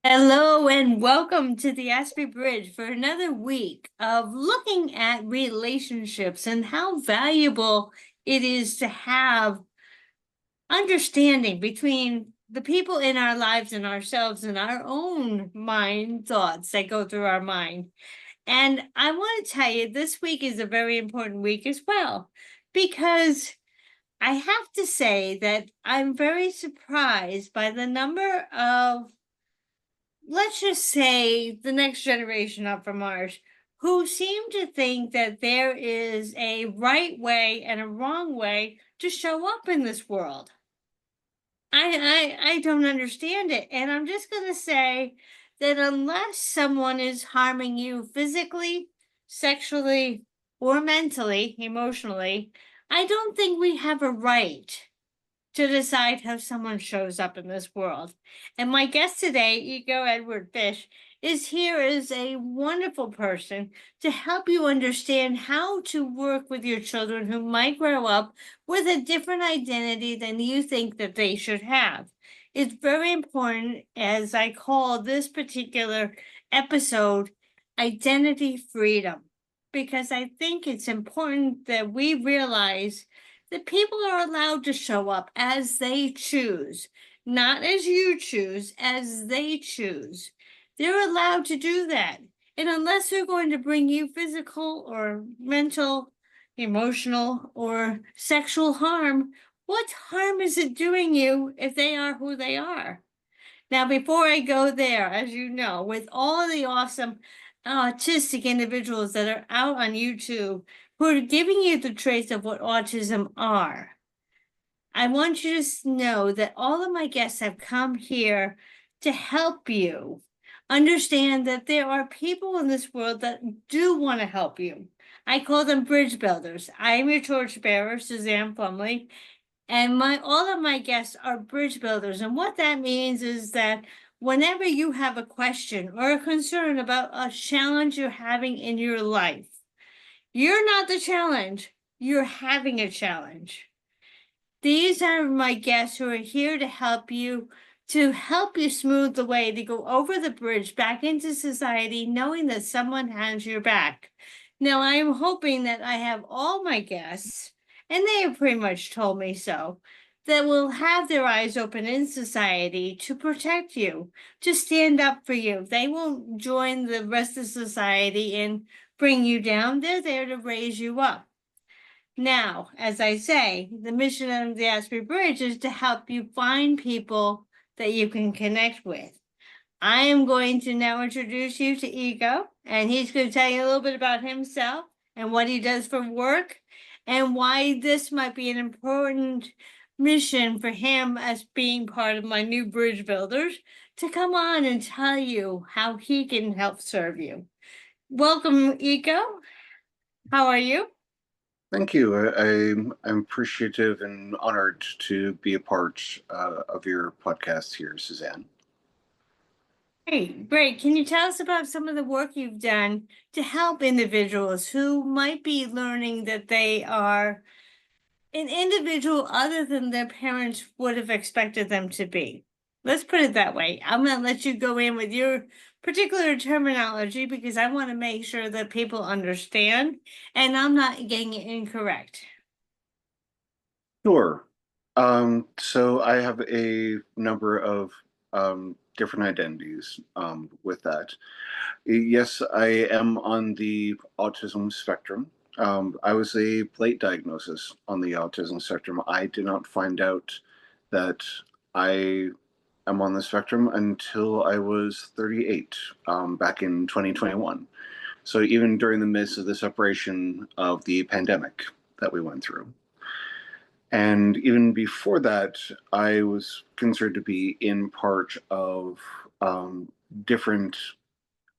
Hello and welcome to the Aspen Bridge for another week of looking at relationships and how valuable it is to have understanding between the people in our lives and ourselves and our own mind thoughts that go through our mind. And I want to tell you, this week is a very important week as well, because I have to say that I'm very surprised by the number of, let's just say, the next generation up from ours, who seem to think that there is a right way and a wrong way to show up in this world. I don't understand it. And I'm just going to say that unless someone is harming you physically, sexually, or mentally, emotionally, I don't think we have a right to decide how someone shows up in this world. And my guest today, Ego Edward Fish, is here as a wonderful person to help you understand how to work with your children who might grow up with a different identity than you think that they should have. It's very important, as I call this particular episode, identity freedom, because I think it's important that we realize that people are allowed to show up as they choose, not as you choose, as they choose. They're allowed to do that. And unless they're going to bring you physical or mental, emotional, or sexual harm, what harm is it doing you if they are who they are? Now, before I go there, as you know, with all the awesome autistic individuals that are out on YouTube who are giving you the traits of what autism are, I want you to know that all of my guests have come here to help you understand that there are people in this world that do want to help you. I call them bridge builders. I am your torchbearer, Suzanne Plumley, and my all of my guests are bridge builders. And what that means is that whenever you have a question or a concern about a challenge you're having in your life, you're not the challenge, you're having a challenge. These are my guests who are here to help you smooth the way to go over the bridge back into society, knowing that someone has your back. Now, I am hoping that I have all my guests, and they have pretty much told me so, that will have their eyes open in society to protect you, to stand up for you. They won't join the rest of society and bring you down. They're there to raise you up. Now, as I say, the mission of the Asprey Bridge is to help you find people that you can connect with. I am going to now introduce you to Ego, and he's going to tell you a little bit about himself and what he does for work and why this might be an important mission for him as being part of my new bridge builders to come on and tell you how he can help serve you. Welcome, Ego. How are you? Thank you. I'm appreciative and honored to be a part of your podcast here, Suzanne. Great, great. Can you tell us about some of the work you've done to help individuals who might be learning that they are an individual other than their parents would have expected them to be? Let's put it that way. I'm going to let you go in with your particular terminology because I want to make sure that people understand and I'm not getting it incorrect. Sure. So I have a number of different identities with that. Yes, I am on the autism spectrum. I was a late diagnosis on the autism spectrum. I did not find out that I am on the spectrum until I was 38, back in 2021. So even during the midst of the separation of the pandemic that we went through. And even before that, I was considered to be in part of different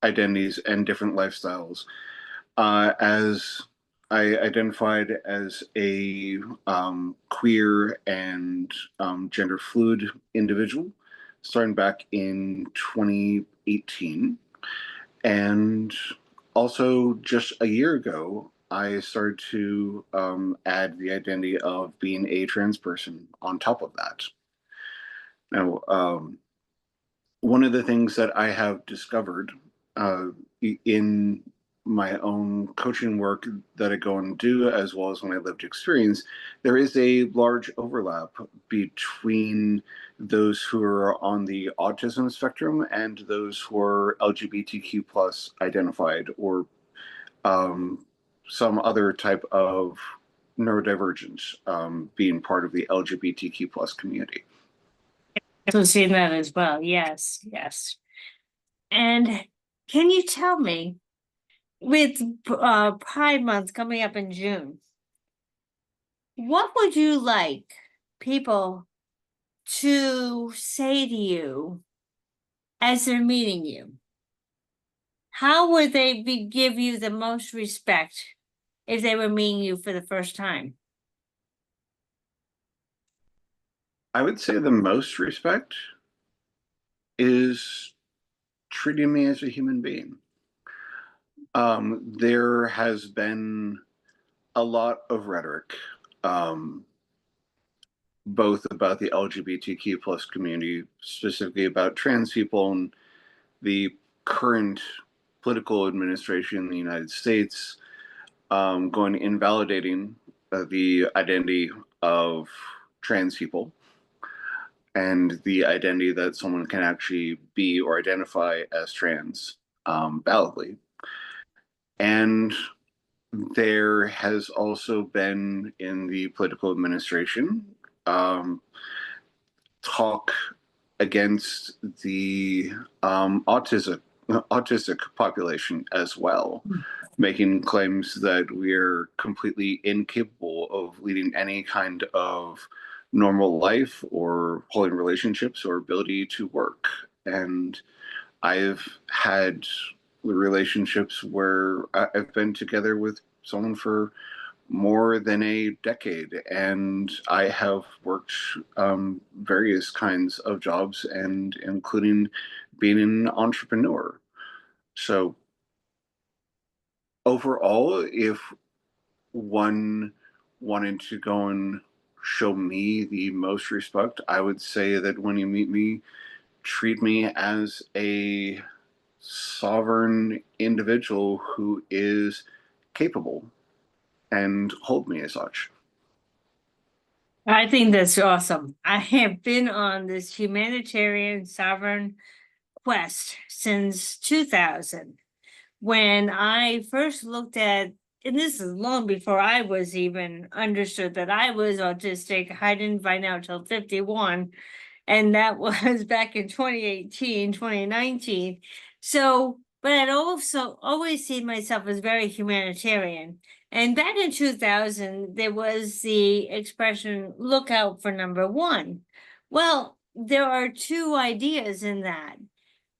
identities and different lifestyles, as I identified as a queer and gender fluid individual, starting back in 2018. And also, just a year ago, I started to add the identity of being a trans person on top of that. Now, one of the things that I have discovered uh, in my own coaching work that I go and do, as well as my lived experience, there is a large overlap between those who are on the autism spectrum and those who are LGBTQ plus identified, or um, some other type of neurodivergence, being part of the LGBTQ plus community. I've seen that as well. Yes, yes. And can you tell me, with Pride Month coming up in June, what would you like people to say to you as they're meeting you? How would they give you the most respect if they were meeting you for the first time? I would say the most respect is treating me as a human being. There has been a lot of rhetoric, um, both about the LGBTQ plus community, specifically about trans people and the current political administration in the United States, going invalidating the identity of trans people and the identity that someone can actually be or identify as trans, validly. And there has also been in the political administration, um, talk against the autistic population as well, making claims that we're completely incapable of leading any kind of normal life or holding relationships or ability to work. And I've had relationships where I've been together with someone for more than a decade, and I have worked various kinds of jobs, and including being an entrepreneur. So overall, if one wanted to go and show me the most respect, I would say that when you meet me, treat me as a sovereign individual who is capable, and hold me as such. I think that's awesome. I have been on this humanitarian sovereign quest since 2000, when I first looked at, and this is long before I was even understood that I was autistic. I didn't find out till 51, and that was back in 2018, 2019. So, but I'd also always seen myself as very humanitarian. And back in 2000, there was the expression, look out for number one. Well, there are two ideas in that.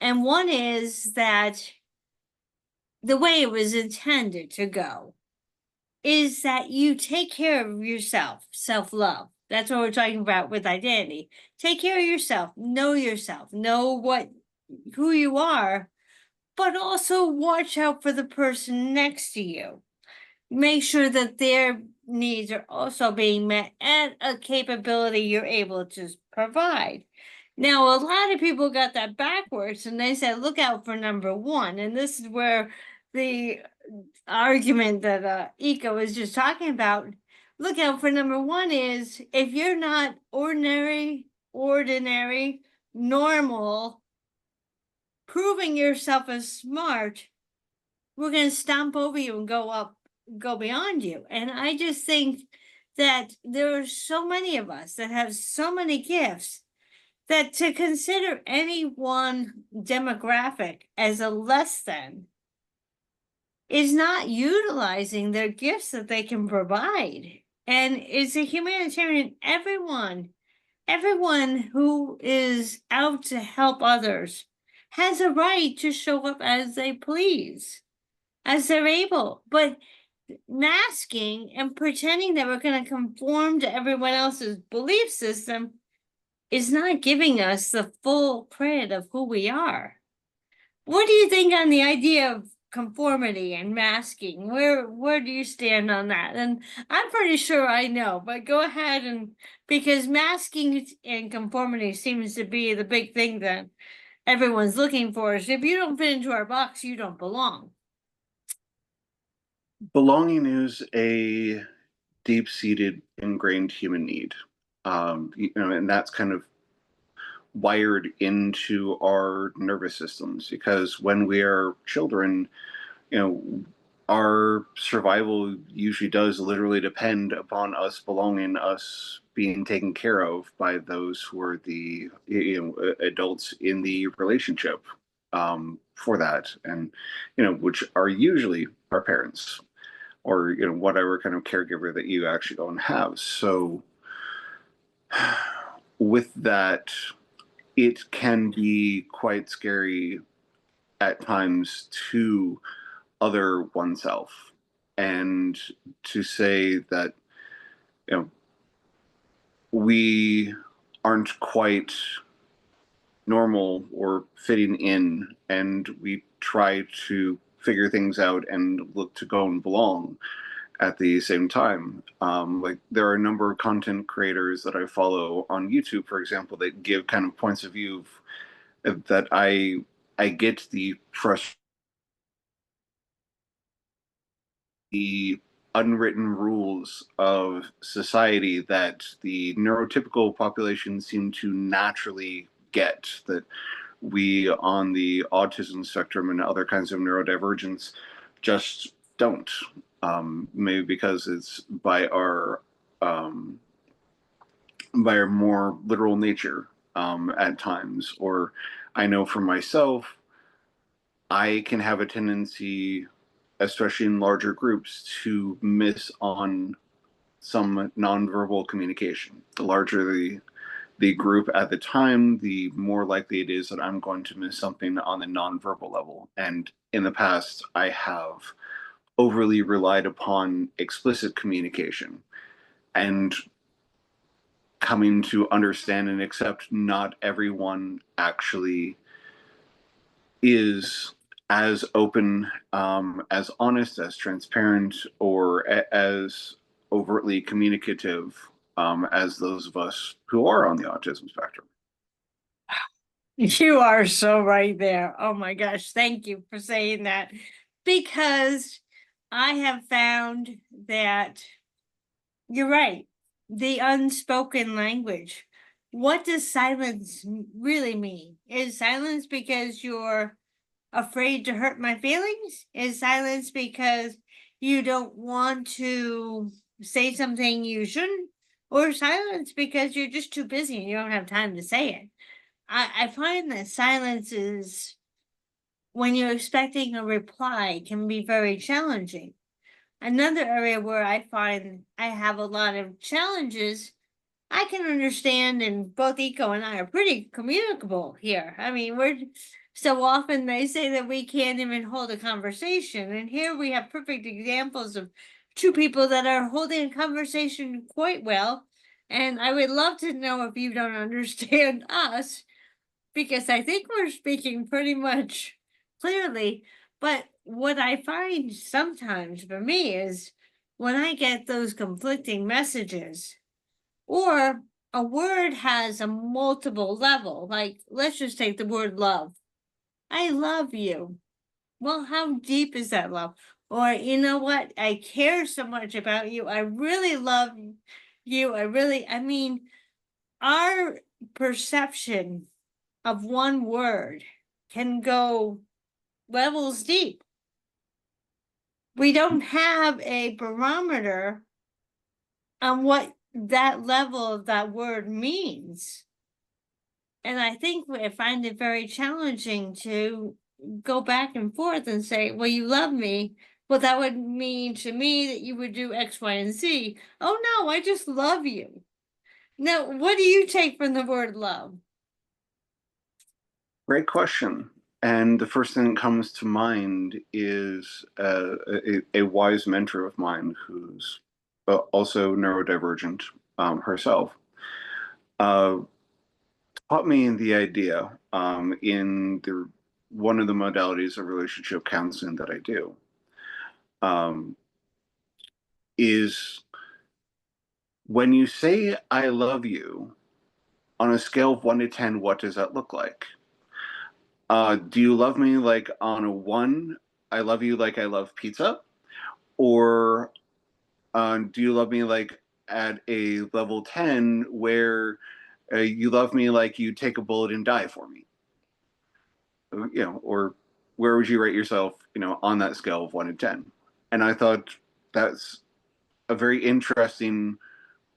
And one is that the way it was intended to go is that you take care of yourself, self love. That's what we're talking about with identity. Take care of yourself, know what who you are, but also watch out for the person next to you. Make sure that their needs are also being met and a capability you're able to provide. Now, a lot of people got that backwards and they said, look out for number one. And this is where the argument that Ika was just talking about, look out for number one is if you're not ordinary, normal, proving yourself as smart, we're going to stomp over you and go beyond you. And I just think that there are so many of us that have so many gifts that to consider any one demographic as a less than is not utilizing their gifts that they can provide. And it's a humanitarian, everyone who is out to help others has a right to show up as they please, as they're able. But masking and pretending that we're going to conform to everyone else's belief system is not giving us the full credit of who we are. What do you think on the idea of conformity and masking? Where do you stand on that? And I'm pretty sure I know, but go ahead, and because masking and conformity seems to be the big thing then. everyone's looking for is if you don't fit into our box, you don't belong. Belonging is a deep-seated, ingrained human need. And that's kind of wired into our nervous systems because when we are children, you know, our survival usually does literally depend upon us belonging, us being taken care of by those who are the adults in the relationship for that, and which are usually our parents or whatever kind of caregiver that you actually go and have. So with that, it can be quite scary at times to other oneself and to say that you know we aren't quite normal or fitting in, and we try to figure things out and look to go and belong at the same time. Like there are a number of content creators that I follow on YouTube, for example, that give kind of points of view that I get the frustration, the unwritten rules of society that the neurotypical population seem to naturally get, that we on the autism spectrum and other kinds of neurodivergence just don't. Maybe because it's um, by our more literal nature at times. Or I know for myself, I can have a tendency, especially in larger groups, to miss on some nonverbal communication. The larger the group at the time, the more likely it is that I'm going to miss something on the nonverbal level. And in the past, I have overly relied upon explicit communication and coming to understand and accept not everyone actually is as open, as honest, as transparent, or as overtly communicative as those of us who are on the autism spectrum. You are so right there. Oh my gosh, thank you for saying that. Because I have found that you're right. The unspoken language. What does silence really mean? Is silence because you're afraid to hurt my feelings? Is silence because you don't want to say something you shouldn't? Or silence because you're just too busy and you don't have time to say it? I find that silence is, when you're expecting a reply, can be very challenging. Another area where I find I have a lot of challenges, I can understand, and both Eco and I are pretty communicable here. I mean, we're so often they say that we can't even hold a conversation. And here we have perfect examples of two people that are holding a conversation quite well. And I would love to know if you don't understand us, because I think we're speaking pretty much clearly. But what I find sometimes for me is when I get those conflicting messages, or a word has a multiple level, like let's just take the word love. I love you. Well, how deep is that love? Or, you know what? I care so much about you. I really love you. I mean, our perception of one word can go levels deep. We don't have a barometer on what that level of that word means. And I think I find it very challenging to go back and forth and say, well, you love me. Well, that would mean to me that you would do X, Y, and Z. Oh, no, I just love you. Now, what do you take from the word love? Great question. And the first thing that comes to mind is a wise mentor of mine who's also neurodivergent herself. Uh, Taught me the idea in the one of the modalities of relationship counseling that I do, um, is when you say I love you on a scale of 1 to 10, what does that look like? Do you love me like on a one, I love you like I love pizza? Or do you love me like at a level 10 where you love me like you take a bullet and die for me? Or where would you rate yourself, on that scale of 1 to 10? And I thought that's a very interesting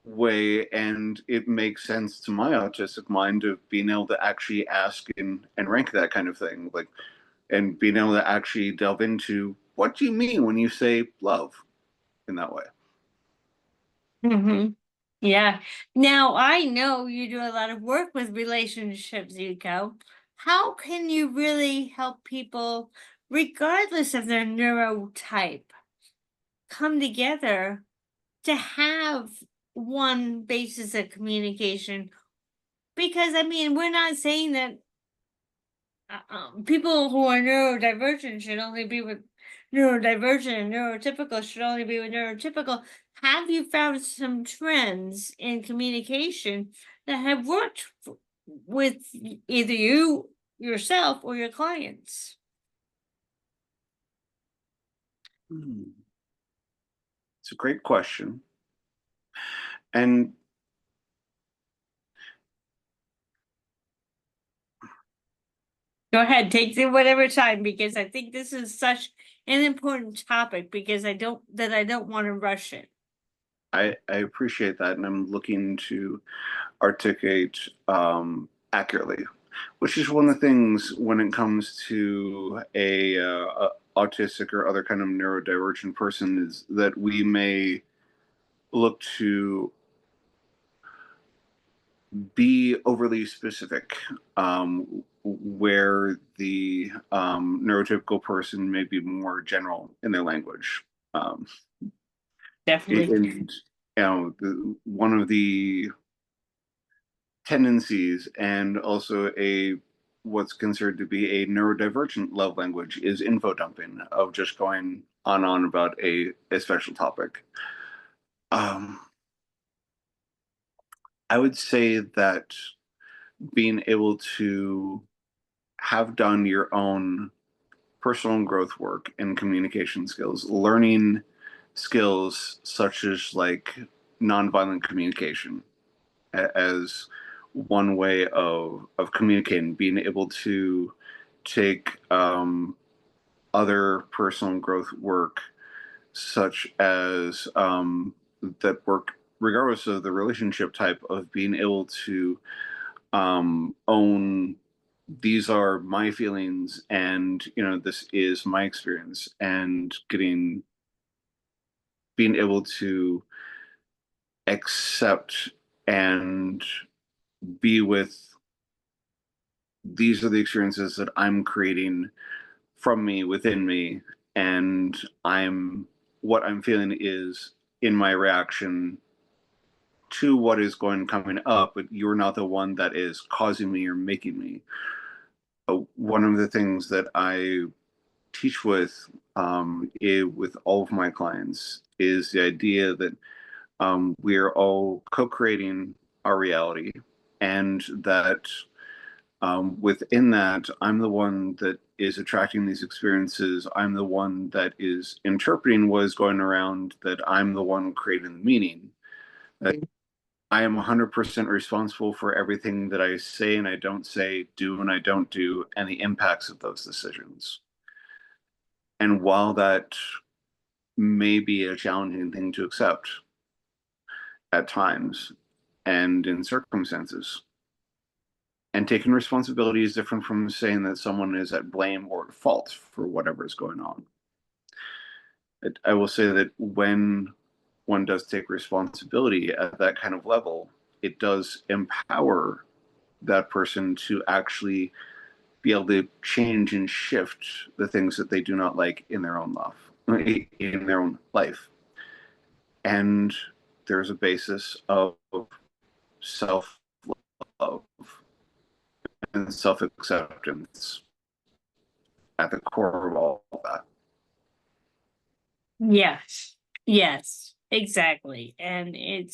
way, and it makes sense to my autistic mind of being able to actually ask and rank that kind of thing, like, and being able to actually delve into what do you mean when you say love in that way. Hmm. Yeah. Now I know you do a lot of work with relationships, Yuko. How can you really help people, regardless of their neurotype, come together to have one basis of communication? Because I mean, we're not saying that people who are neurodivergent should only be with neurodivergent, and neurotypical should only be with neurotypical. Have you found some trends in communication that have worked with either you yourself or your clients? Hmm. It's a great question. And Go ahead, take whatever time, because I think this is such an important topic, because I don't want to rush it. I appreciate that. And I'm looking to articulate accurately, which is one of the things when it comes to a autistic or other kind of neurodivergent person, is that we may look to be overly specific, where the neurotypical person may be more general in their language. Um, Definitely. and one of the tendencies, and also a what's considered to be a neurodivergent love language, is info dumping, of just going on about a special topic. Um, I would say that being able to have done your own personal growth work and communication skills, learning skills such as like nonviolent communication as one way of communicating, being able to take other personal growth work, such as that work regardless of the relationship type, of being able to own these are my feelings, and this is my experience, and being able to accept and be with, these are the experiences that I'm creating from me, within me, and what I'm feeling is in my reaction to what is going coming up, but you're not the one that is causing me or making me. One of the things that I teach with all of my clients is the idea that we are all co-creating our reality, and that within that, I'm the one that is attracting these experiences. I'm the one that is interpreting what is going around. That I'm the one creating the meaning. That I am 100% responsible for everything that I say and I don't say, do and I don't do, and the impacts of those decisions. And while that may be a challenging thing to accept at times and in circumstances, and taking responsibility is different from saying that someone is at blame or at fault for whatever is going on. I will say that when one does take responsibility at that kind of level, it does empower that person to actually be able to change and shift the things that they do not like in their own life. And there's a basis of self love and self acceptance at the core of all of that. Yes. Yes, exactly. And it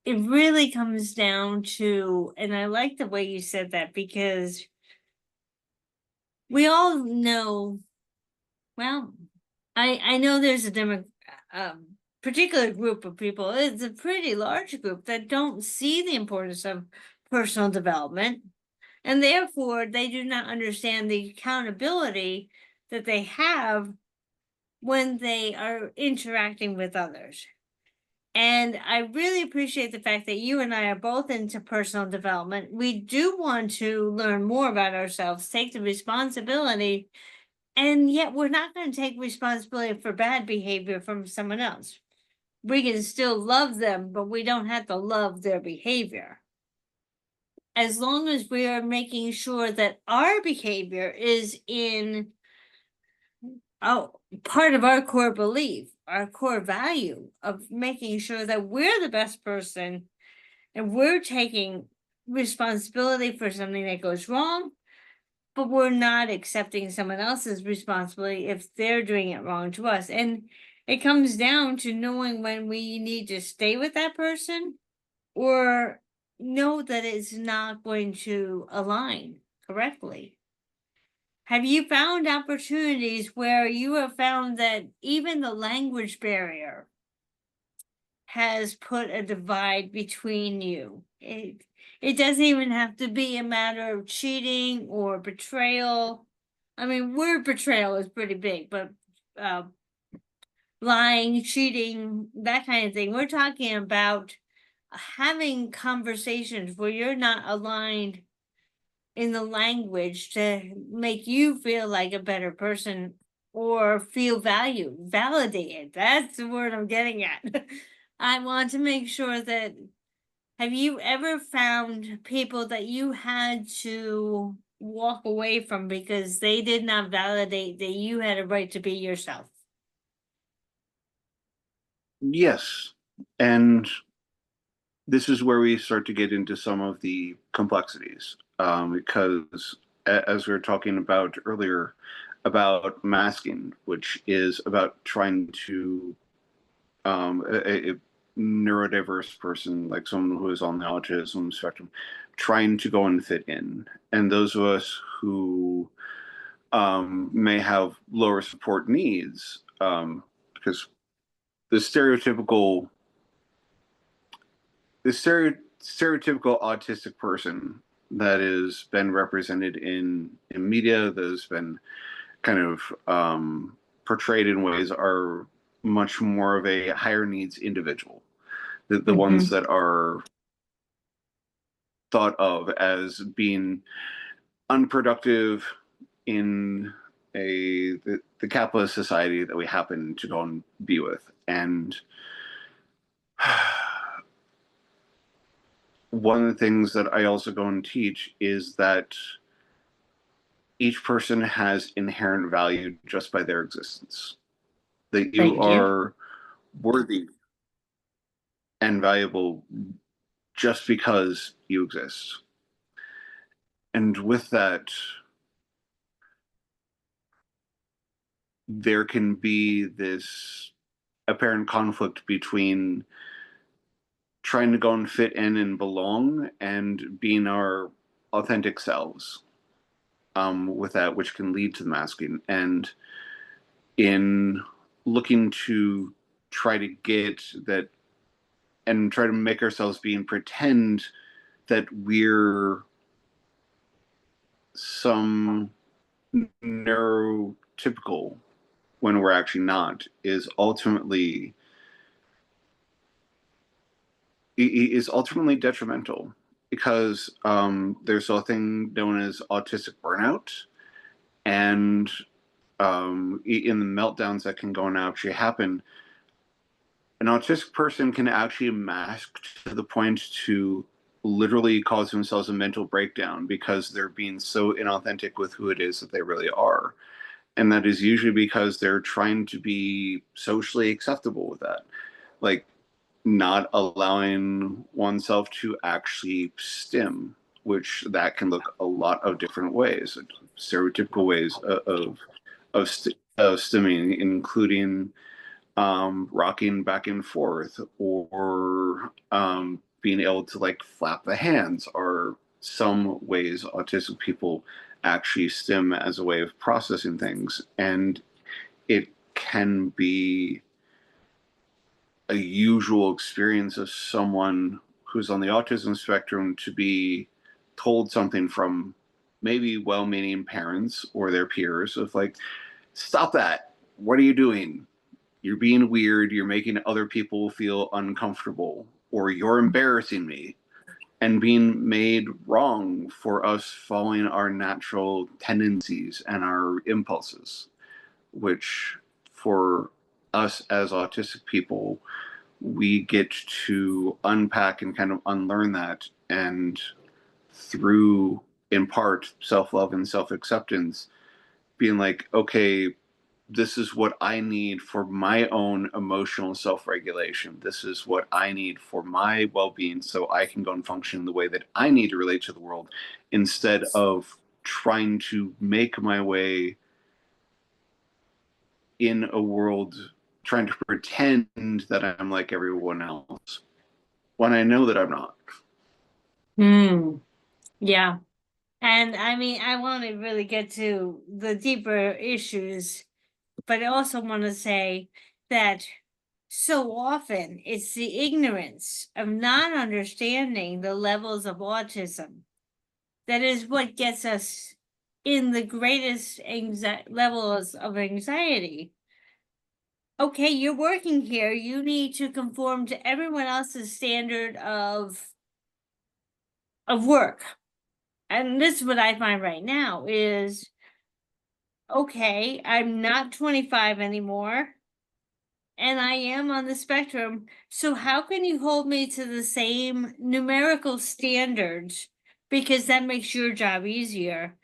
it really comes down to, and I like the way you said that, because we all know, well, I know there's a particular group of people, it's a pretty large group, that don't see the importance of personal development, and therefore they do not understand the accountability that they have when they are interacting with others. And I really appreciate the fact that you and I are both into personal development. We do want to learn more about ourselves, take the responsibility, and yet we're not going to take responsibility for bad behavior from someone else. We can still love them, but we don't have to love their behavior. As long as we are making sure that our behavior is in part of our core belief, our core value of making sure that we're the best person and we're taking responsibility for something that goes wrong, but we're not accepting someone else's responsibility if they're doing it wrong to us. And it comes down to knowing when we need to stay with that person or know that it's not going to align correctly. Have you found opportunities where you have found that even the language barrier has put a divide between you? It doesn't even have to be a matter of cheating or betrayal. I mean, word betrayal is pretty big, but uh, lying, cheating, that kind of thing. We're talking about having conversations where you're not aligned in the language to make you feel like a better person or feel valued, validated. That's the word I'm getting at. I want to make sure that, have you ever found people that you had to walk away from because they did not validate that you had a right to be yourself? Yes. And this is where we start to get into some of the complexities, because as we were talking about earlier about masking, which is about trying to a neurodiverse person, like someone who is on the autism spectrum, trying to go and fit in, and those of us who may have lower support needs, because the stereotypical stereotypical autistic person that has been represented in media, that has been kind of portrayed in ways, are much more of a higher needs individual. The ones Mhm. that are thought of as being unproductive in the capitalist society that we happen to go and be with. And one of the things that I also go and teach is that each person has inherent value just by their existence. That you Thank you. are worthy and valuable just because you exist. And with that, there can be this apparent conflict between trying to go and fit in and belong and being our authentic selves, with that, which can lead to the masking. And in looking to try to get that and try to make ourselves be and pretend that we're some neurotypical when we're actually not, is ultimately detrimental, because there's a thing known as autistic burnout, and in the meltdowns that can go and actually happen, an autistic person can actually mask to the point to literally cause themselves a mental breakdown because they're being so inauthentic with who it is that they really are. And that is usually because they're trying to be socially acceptable with that. Like, not allowing oneself to actually stim, which that can look a lot of different ways, stereotypical ways of stimming, including rocking back and forth, or being able to like flap the hands are some ways autistic people actually stim as a way of processing things. And it can be a usual experience of someone who's on the autism spectrum to be told something from maybe well-meaning parents or their peers of like, stop that, what are you doing, you're being weird, you're making other people feel uncomfortable, or you're embarrassing me, and being made wrong for us following our natural tendencies and our impulses, which for us as autistic people, we get to unpack and kind of unlearn that. And through, in part, self love and self acceptance, being like, okay, this is what I need for my own emotional self regulation. This is what I need for my well being so I can go and function the way that I need to relate to the world instead of trying to make my way in a world, trying to pretend that I'm like everyone else when I know that I'm not. Hmm. Yeah. And I mean, I want to really get to the deeper issues, but I also want to say that so often it's the ignorance of not understanding the levels of autism that is what gets us in the greatest levels of anxiety. Okay, you're working here, you need to conform to everyone else's standard of work. And this is what I find right now is, okay, I'm not 25 anymore and I am on the spectrum. So how can you hold me to the same numerical standards because that makes your job easier?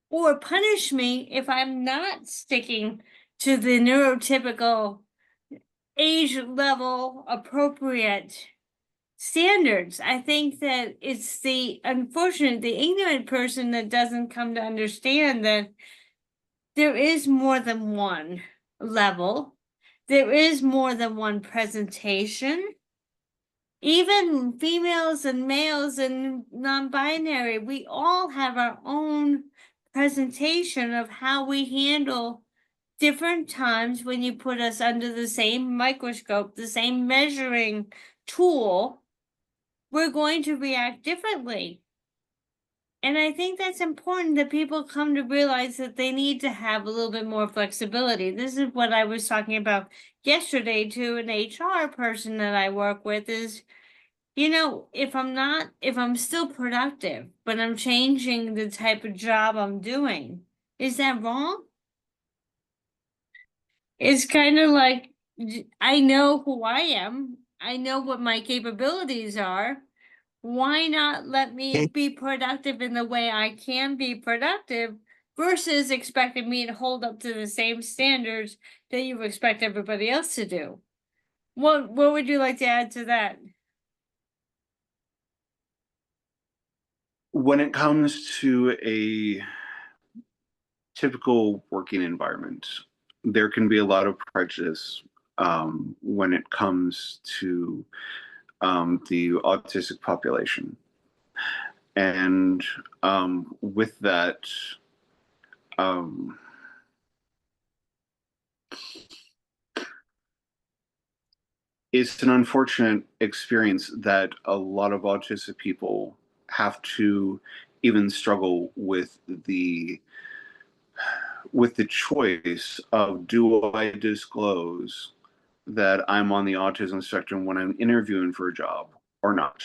Or punish me if I'm not sticking to the neurotypical age level appropriate standards. I think that it's the unfortunate, the ignorant person that doesn't come to understand that there is more than one level, there is more than one presentation. Even females and males and non-binary, we all have our own presentation of how we handle different times when you put us under the same microscope, the same measuring tool, we're going to react differently. And I think that's important that people come to realize that they need to have a little bit more flexibility. This is what I was talking about yesterday to an HR person that I work with is, if I'm still productive, but I'm changing the type of job I'm doing, is that wrong? It's kind of like, I know who I am. I know what my capabilities are. Why not let me be productive in the way I can be productive versus expecting me to hold up to the same standards that you expect everybody else to do? What would you like to add to that? When it comes to a typical working environment, there can be a lot of prejudice when it comes to the autistic population. And with that, um, it's an unfortunate experience that a lot of autistic people have to even struggle with the choice of, do I disclose that I'm on the autism spectrum when I'm interviewing for a job or not?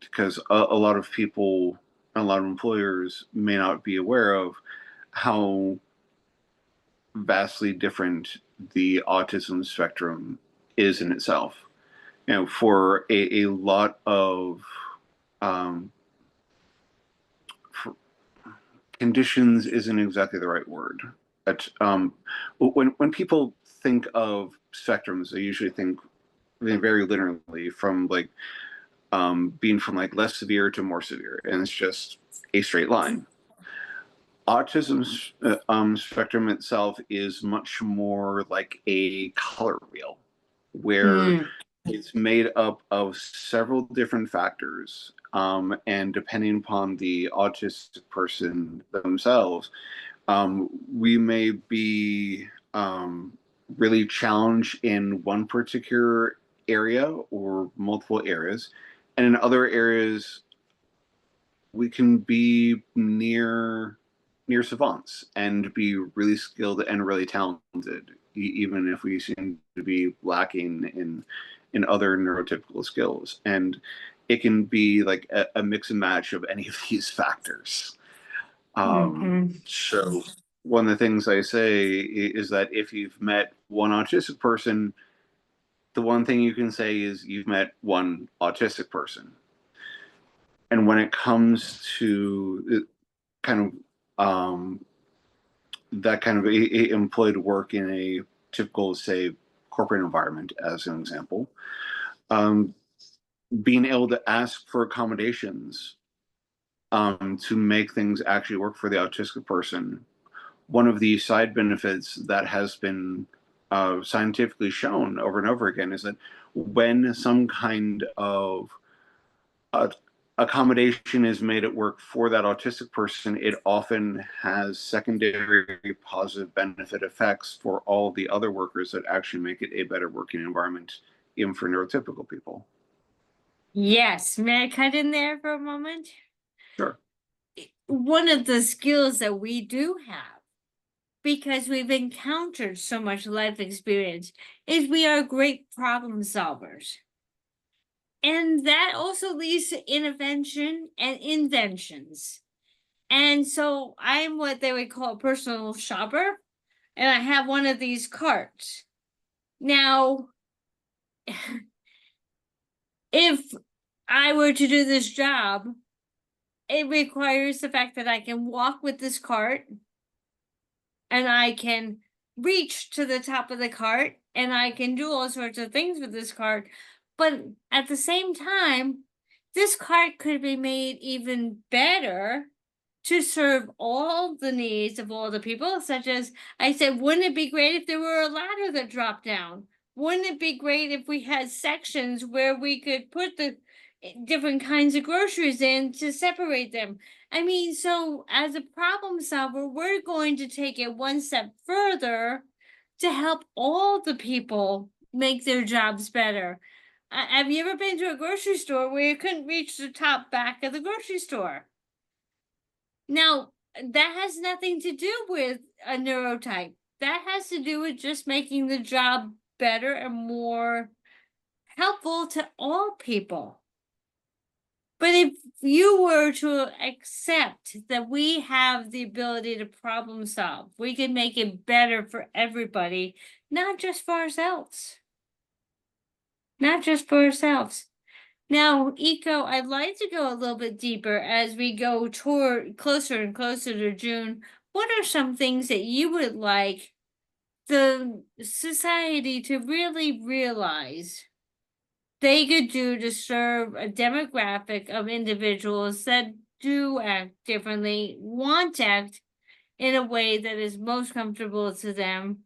Because a lot of people, a lot of employers may not be aware of how vastly different the autism spectrum is in itself. For a lot of um, conditions isn't exactly the right word. But when people think of spectrums, they usually think very literally from like being from like less severe to more severe, and it's just a straight line. Autism's spectrum itself is much more like a color wheel, where Hmm. it's made up of several different factors. And depending upon the autistic person themselves, we may be really challenged in one particular area or multiple areas. And in other areas, we can be near savants and be really skilled and really talented, even if we seem to be lacking in other neurotypical skills. And it can be like a mix and match of any of these factors. Mhm. So one of the things I say is that if you've met one autistic person, the one thing you can say is you've met one autistic person. And when it comes to kind of that kind of employed work in a typical, say, corporate environment, as an example, um, being able to ask for accommodations to make things actually work for the autistic person. One of the side benefits that has been scientifically shown over and over again is that when some kind of uh, accommodation is made at work for that autistic person, it often has secondary positive benefit effects for all the other workers that actually make it a better working environment, even for neurotypical people. Yes, may I cut in there for a moment? Sure. One of the skills that we do have, because we've encountered so much life experience, is we are great problem solvers. And that also leads to intervention and inventions. And so I'm what they would call a personal shopper, and I have one of these carts. Now, if I were to do this job, it requires the fact that I can walk with this cart and I can reach to the top of the cart and I can do all sorts of things with this cart. But at the same time, this cart could be made even better to serve all the needs of all the people, such as I said, wouldn't it be great if there were a ladder that dropped down? Wouldn't it be great if we had sections where we could put the different kinds of groceries in to separate them? I mean, so as a problem solver, we're going to take it one step further to help all the people make their jobs better. Have you ever been to a grocery store where you couldn't reach the top back of the grocery store? Now, that has nothing to do with a neurotype. That has to do with just making the job better and more helpful to all people. But if you were to accept that we have the ability to problem solve, we can make it better for everybody, not just for ourselves. Not just for ourselves. Now, Eco, I'd like to go a little bit deeper as we go toward closer and closer to June. What are some things that you would like the society to really realize they could do to serve a demographic of individuals that do act differently, want to act in a way that is most comfortable to them,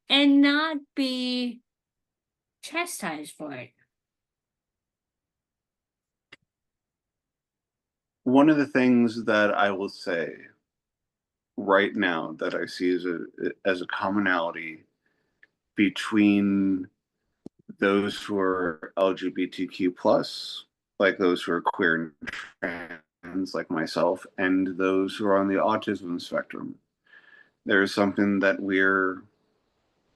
and not be chastised for it? One of the things that I will say right now that I see as a commonality between those who are LGBTQ plus, like those who are queer and trans, like myself, and those who are on the autism spectrum. There is something that we're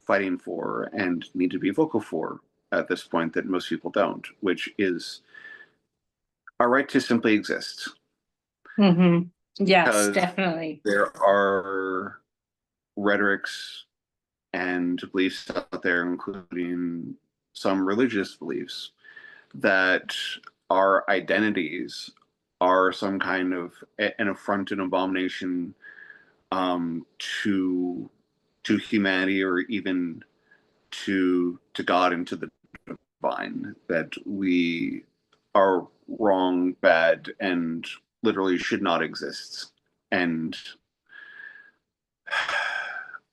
fighting for and need to be vocal for at this point that most people don't, which is our right to simply exist. Mm-hmm. Yes, Because definitely. there are rhetorics and beliefs out there, including some religious beliefs, that our identities are some kind of an affront and abomination to humanity or even to God and to the divine. That we are wrong, bad, and literally should not exist. And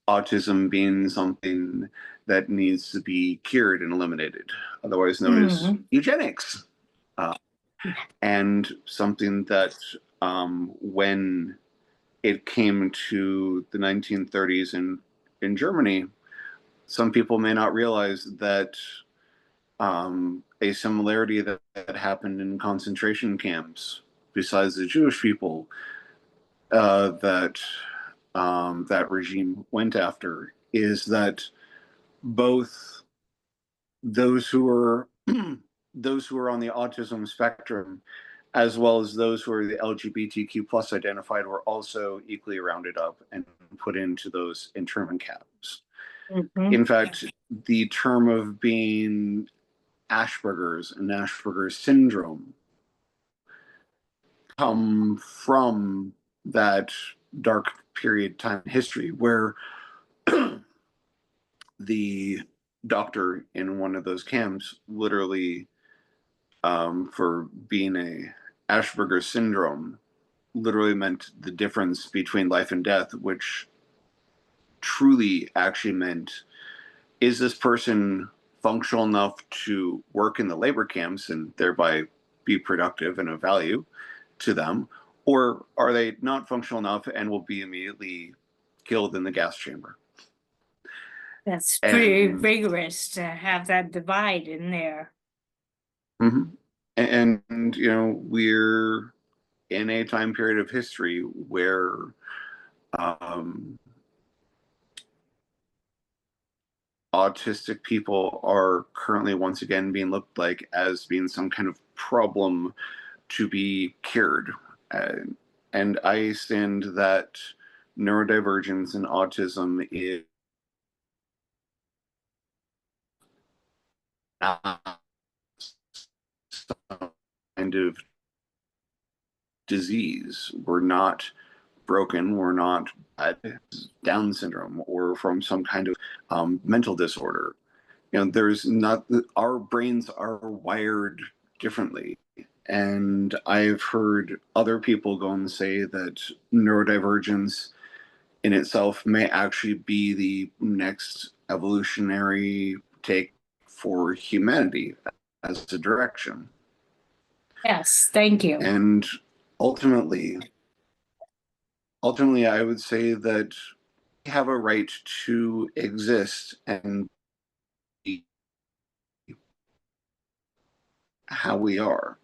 autism being something that needs to be cured and eliminated, otherwise known as eugenics. And something that, when it came to the 1930s in Germany, some people may not realize that a similarity that happened in concentration camps, besides the Jewish people, that regime went after, is that both those who are those who are on the autism spectrum, as well as those who are the LGBTQ plus identified, were also equally rounded up and put into those internment camps. In fact, the term of being Asperger's and Asperger's syndrome come from that dark period time in history where the doctor in one of those camps literally, for being a Asperger's syndrome, literally meant the difference between life and death, which truly actually meant, is this person functional enough to work in the labor camps and thereby be productive and of value to them, or are they not functional enough and will be immediately killed in the gas chamber? That's pretty rigorous to have that divide in there. Mm-hmm. And we're in a time period of history where autistic people are currently once again being looked like as being some kind of problem to be cured. And I stand that neurodivergence and autism is not some kind of disease. We're not broken. We're not Down syndrome or from some kind of mental disorder. There's not, our brains are wired differently. And I've heard other people go and say that neurodivergence in itself may actually be the next evolutionary take for humanity as a direction. Yes, thank you. And ultimately, I would say that we have a right to exist and be how we are.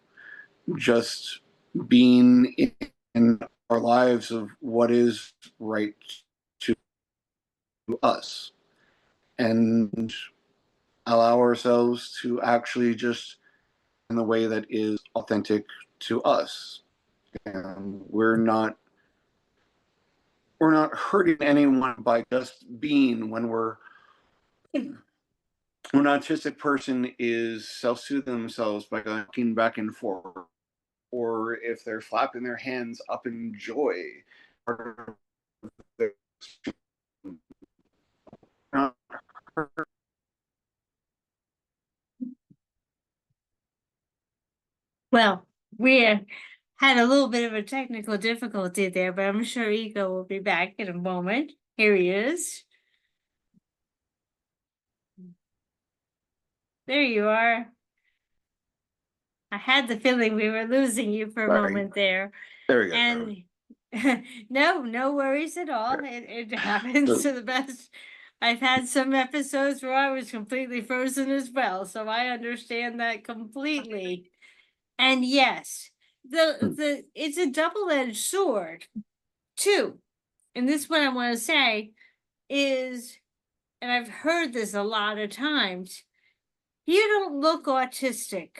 Just being in our lives of what is right to us, and allow ourselves to actually just in the way that is authentic to us. And we're not hurting anyone by just being. When an autistic person is self-soothing themselves by going back and forth, or if they're flapping their hands up in joy, or they're not hurt. Well, we had a little bit of a technical difficulty there, but I'm sure Ego will be back in a moment. Here he is. There you are. I had the feeling we were losing you for a moment there. There we go. And no worries at all. It happens to the best. I've had some episodes where I was completely frozen as well, so I understand that completely. And yes, it's a double-edged sword too. And this one I want to say is, and I've heard this a lot of times, you don't look autistic.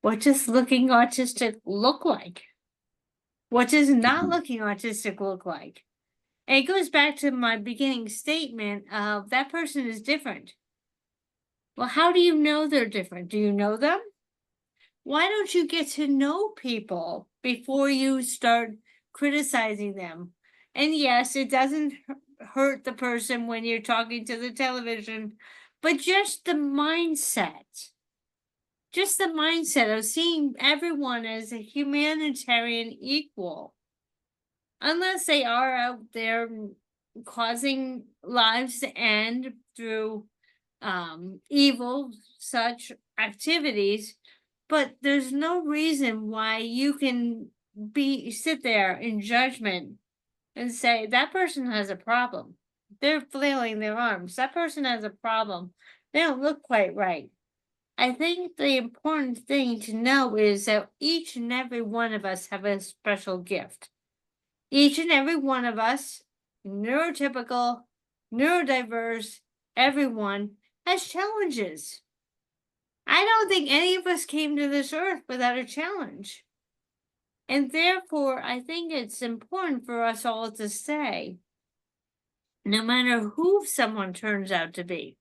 What does looking autistic look like? What does not looking autistic look like? And it goes back to my beginning statement of that person is different. Well, how do you know they're different? Do you know them? Why don't you get to know people before you start criticizing them? And yes, it doesn't hurt the person when you're talking to the television, but just the mindset. Just the mindset of seeing everyone as a humanitarian equal. Unless they are out there causing lives to end through evil such activities, but there's no reason why you can be sit there in judgment and say that person has a problem. They're flailing their arms. That person has a problem. They don't look quite right. I think the important thing to know is that each and every one of us have a special gift. Each and every one of us, neurotypical, neurodiverse, everyone has challenges. I don't think any of us came to this earth without a challenge. And therefore, I think it's important for us all to say, no matter who someone turns out to be,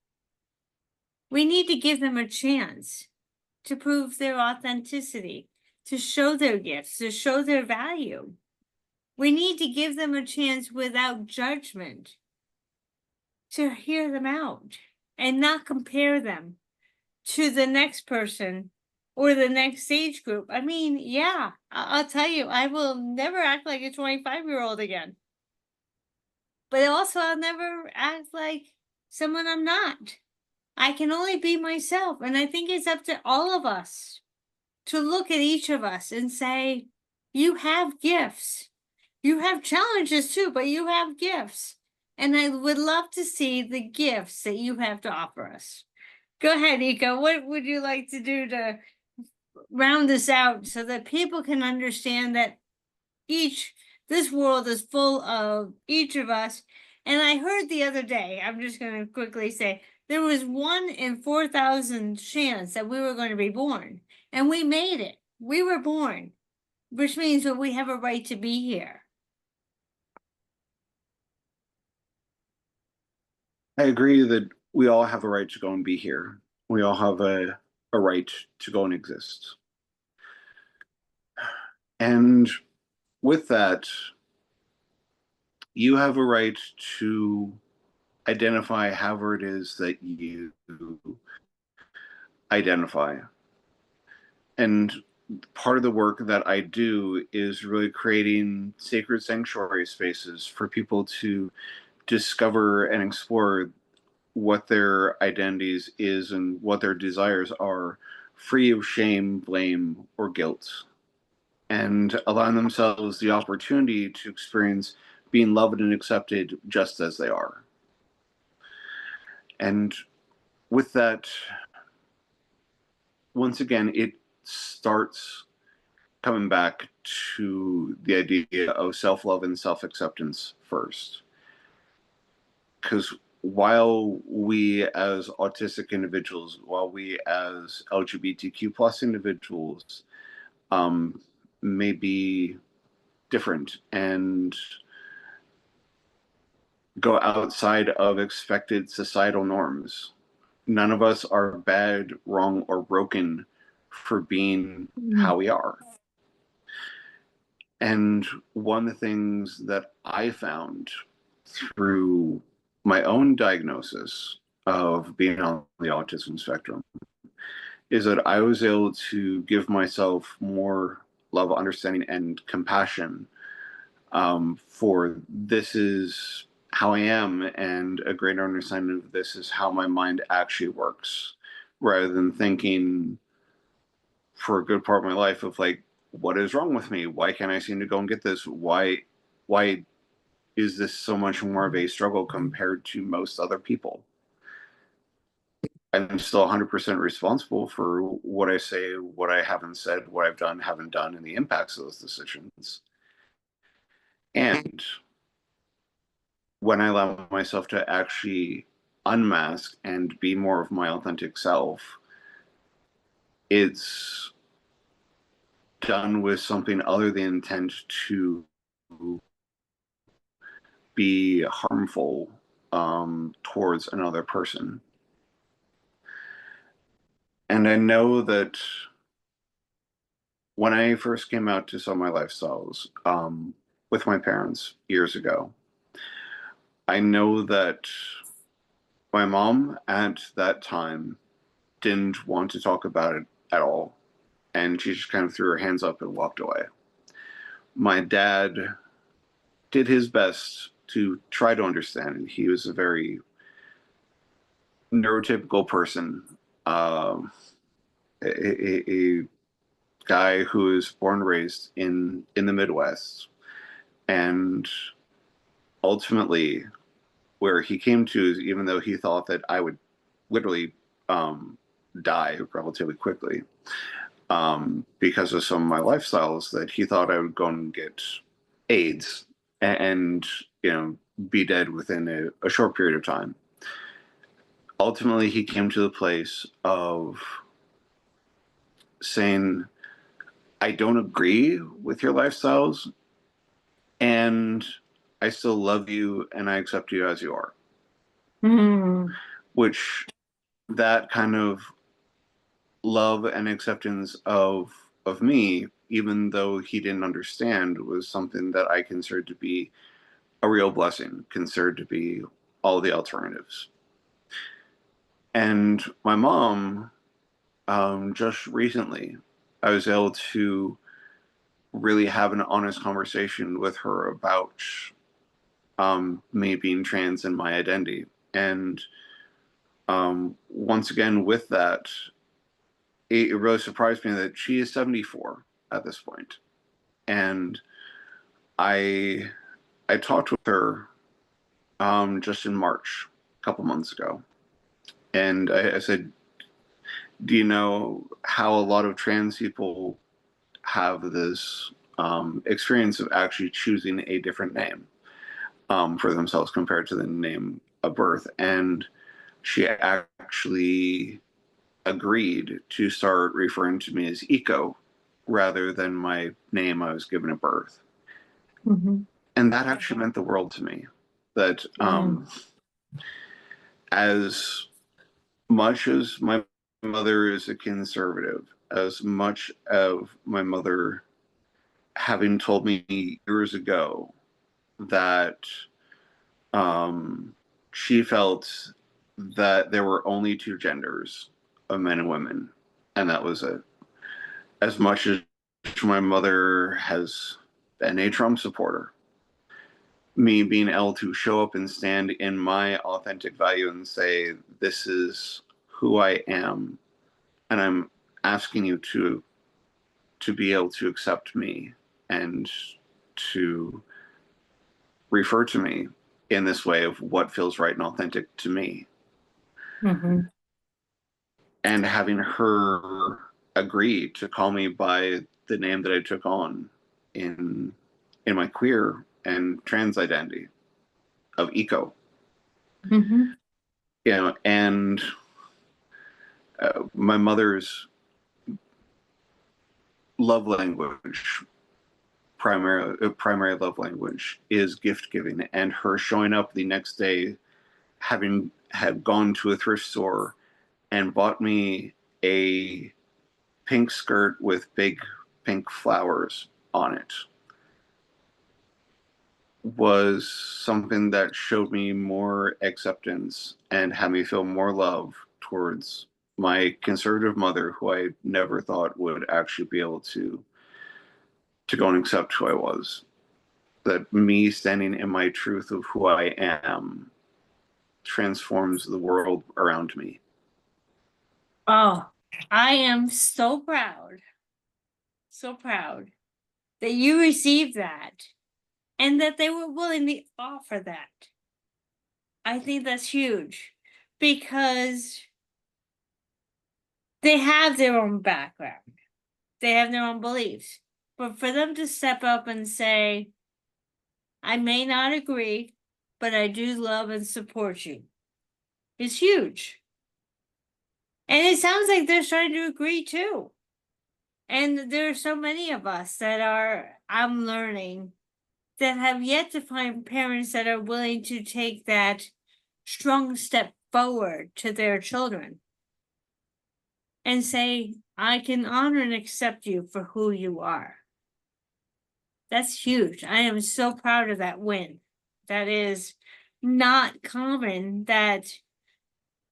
we need to give them a chance to prove their authenticity, to show their gifts, to show their value. We need to give them a chance without judgment to hear them out and not compare them to the next person or the next age group. I mean, yeah, I'll tell you, I will never act like a 25-year-old again. But also, I'll never act like someone I'm not. I can only be myself. And I think it's up to all of us to look at each of us and say, you have gifts. You have challenges too, but you have gifts. And I would love to see the gifts that you have to offer us. Go ahead, Ika. What would you like to do to round this out so that people can understand that this world is full of each of us? And I heard the other day, I'm just going to quickly say, there was 1 in 4,000 chance that we were going to be born. And we made it. We were born, which means that we have a right to be here. I agree that we all have a right to go and be here. We all have a right to go and exist. And with that, you have a right to identify however it is that you identify. And part of the work that I do is really creating sacred sanctuary spaces for people to discover and explore what their identities is and what their desires are, free of shame, blame, or guilt, and allowing themselves the opportunity to experience being loved and accepted just as they are. And with that, once again, it starts coming back to the idea of self-love and self-acceptance first. Because while we as autistic individuals, while we as LGBTQ plus individuals may be different and go outside of expected societal norms, none of us are bad, wrong, or broken for being how we are. And one of the things that I found through my own diagnosis of being on the autism spectrum is that I was able to give myself more love, understanding, and compassion for this is how I am, and a greater understanding of this is how my mind actually works, rather than thinking for a good part of my life of like, what is wrong with me? Why can't I seem to go and get this? Why is this so much more of a struggle compared to most other people? I'm still 100% responsible for what I say, what I haven't said, what I've done, haven't done, and the impacts of those decisions. And when I allow myself to actually unmask and be more of my authentic self, it's done with something other than intent to be harmful towards another person. And I know that when I first came out to some of my lifestyles with my parents years ago, I know that my mom at that time didn't want to talk about it at all. And she just kind of threw her hands up and walked away. My dad did his best to try to understand. And he was a very neurotypical person, um, a guy who was born and raised in the Midwest, and ultimately where he came to is, even though he thought that I would literally um, die relatively quickly because of some of my lifestyles, that he thought I would go and get AIDS and be dead within a short period of time. Ultimately, he came to the place of saying, I don't agree with your lifestyles, and I still love you and I accept you as you are. Mm-hmm. Which, that kind of love and acceptance of me, even though he didn't understand, was something that I considered to be a real blessing, considered to be all the alternatives. And my mom, just recently, I was able to really have an honest conversation with her about me being trans and my identity. And once again, with that, it really surprised me that she is 74 at this point. And I I talked with her just in March, a couple months ago, and I said, "Do you know how a lot of trans people have this experience of actually choosing a different name for themselves compared to the name of birth?" And she actually agreed to start referring to me as Eco rather than my name I was given at birth. Mm-hmm. And that actually meant the world to me. That Yeah. as much as my mother is a conservative, as much of my mother having told me years ago that she felt that there were only two genders of men and women, and that was it. As much as my mother has been a Trump supporter, me being able to show up and stand in my authentic value and say, this is who I am, and I'm asking you to be able to accept me and to refer to me in this way of what feels right and authentic to me. Mm-hmm. And having her agree to call me by the name that I took on in my queer and trans identity of Eco, Mm-hmm. and my mother's love language, primary love language, is gift giving, and her showing up the next day, having had gone to a thrift store and bought me a pink skirt with big pink flowers on it, was something that showed me more acceptance and had me feel more love towards my conservative mother, who I never thought would actually be able to go and accept who I was. That me standing in my truth of who I am transforms the world around me. Oh, I am so proud that you received that and that they were willing to offer that. I think that's huge because they have their own background, they have their own beliefs. But for them to step up and say, I may not agree, but I do love and support you, is huge. And it sounds like they're starting to agree too. And there are so many of us that are, I'm learning, that have yet to find parents that are willing to take that strong step forward to their children and say, I can honor and accept you for who you are. That's huge. I am so proud of that win. That is not common that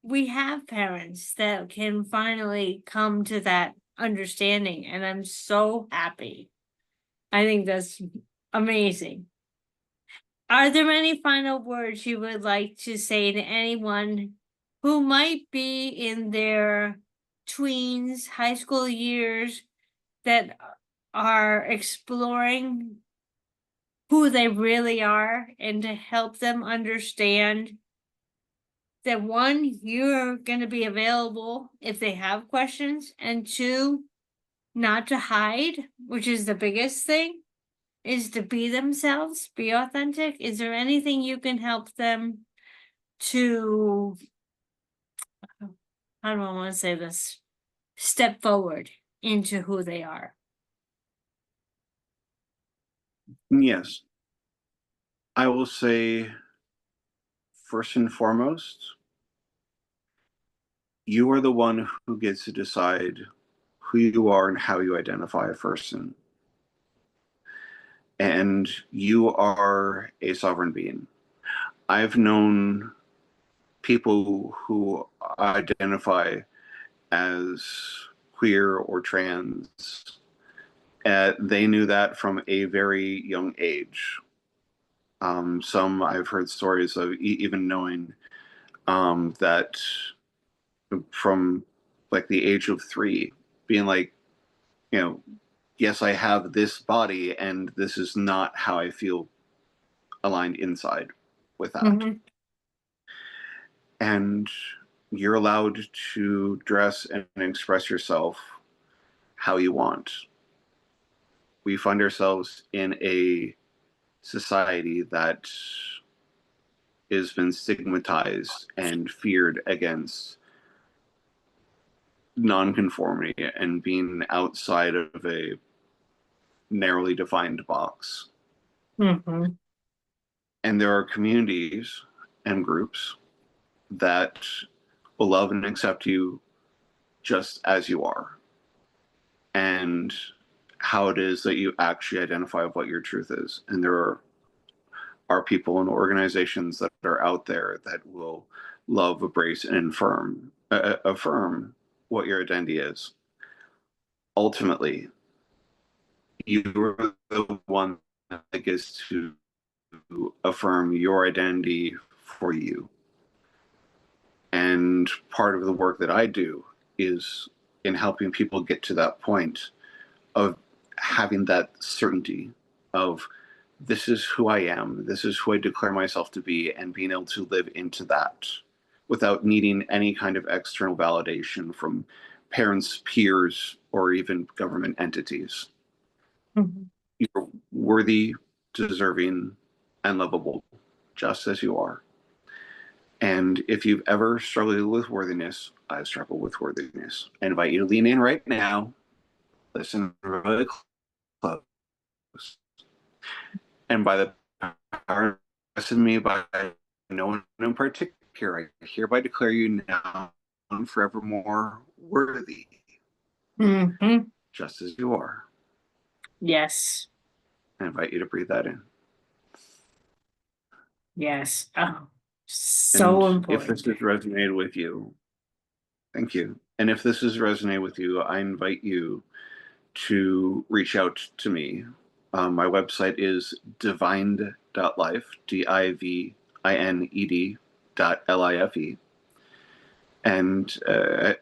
we have parents that can finally come to that understanding. And I'm so happy. I think that's amazing. Are there any final words you would like to say to anyone who might be in their tweens, high school years that are exploring who they really are, and to help them understand that one, you're going to be available if they have questions, and two, not to hide, which is the biggest thing, is to be themselves, be authentic? Is there anything you can help them to, how do I want to say this, step forward into who they are? Yes, I will say first and foremost, you are the one who gets to decide who you are and how you identify a person. And you are a sovereign being. I've known people who identify as queer or trans. They knew that from a very young age. Some I've heard stories of even knowing that from like the age of 3, being like, you know, yes, I have this body, and this is not how I feel aligned inside with that. Mhm. And you're allowed to dress and express yourself how you want. We find ourselves in a society that has been stigmatized and feared against nonconformity and being outside of a narrowly defined box. Mhm. And there are communities and groups that will love and accept you just as you are, and how it is that you actually identify what your truth is. And there are people and organizations that are out there that will love, embrace, and affirm what your identity is. Ultimately, you're the one that gets to affirm your identity for you. And part of the work that I do is in helping people get to that point of having that certainty of, this is who I am, this is who I declare myself to be, and being able to live into that without needing any kind of external validation from parents, peers, or even government entities. Mhm. You're worthy, deserving, and lovable just as you are. And if you've ever struggled with worthiness, I struggle with worthiness. I invite you to lean in right now, listen really close, and by the power invested in me by no one in particular, I hereby declare you now and forevermore worthy, Mhm. just as you are. Yes. I invite you to breathe that in. Yes. Oh, And so if this important. has resonated with you, thank you. And if this has resonated with you, I invite you to reach out to me. My website is divined.life, divined.life. And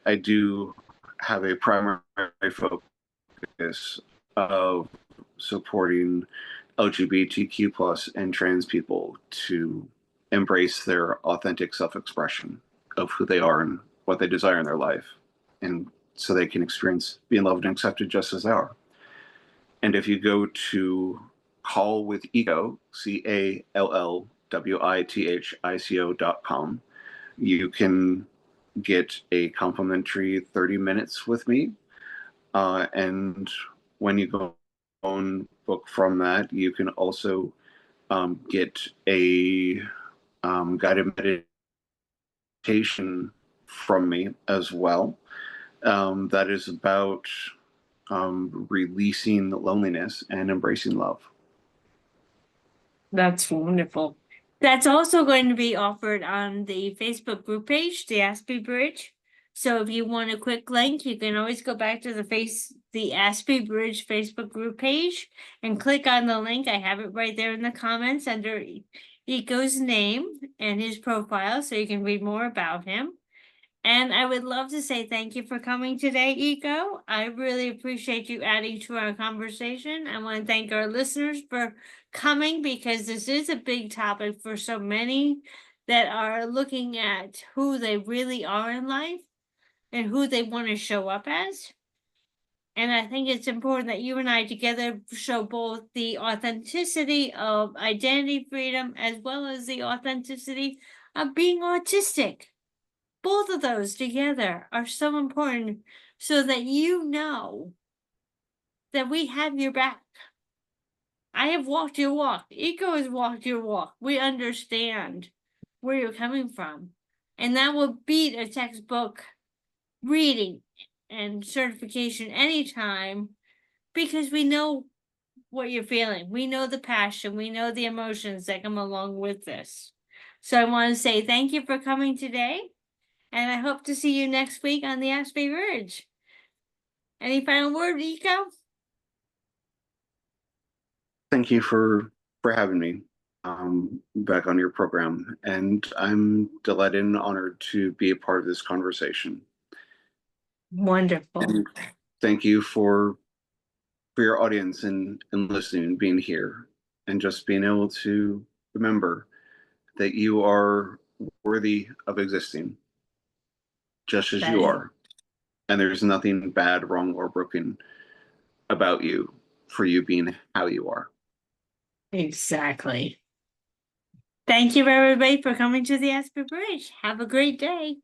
I do have a primary focus of supporting LGBTQ plus and trans people to embrace their authentic self-expression of who they are and what they desire in their life, and so they can experience being loved and accepted just as they are. And if you go to callwithico, CALLWITHICO.com, you can get a complimentary 30 minutes with me. And when you go on book from that, you can also get a guided meditation from me as well. That is about releasing loneliness and embracing love. That's wonderful. That's also going to be offered on the Facebook group page, the Aspie Bridge. So if you want a quick link, you can always go back to the Aspie Bridge Facebook group page and click on the link. I have it right there in the comments under Eco's name and his profile, so you can read more about him. And I would love to say thank you for coming today, Eco. I really appreciate you adding to our conversation. I want to thank our listeners for coming because this is a big topic for so many that are looking at who they really are in life and who they want to show up as. And I think it's important that you and I together show both the authenticity of identity freedom as well as the authenticity of being autistic. Both of those together are so important so that you know that we have your back. I have walked your walk. Eco has walked your walk. We understand where you're coming from. And that will beat a textbook reading and certification anytime because we know what you're feeling. We know the passion. We know the emotions that come along with this. So I want to say thank you for coming today. And I hope to see you next week on the Aspie Ridge. Any final word, Eco? Thank you for having me back on your program, and I'm delighted and honored to be a part of this conversation. Wonderful. And thank you for your audience and listening and being here and just being able to remember that you are worthy of existing just as That you is are. And there's nothing bad, wrong, or broken about you for you being how you are. exactly. Thank you, everybody, for coming to the Aspie Bridge. Have a great day.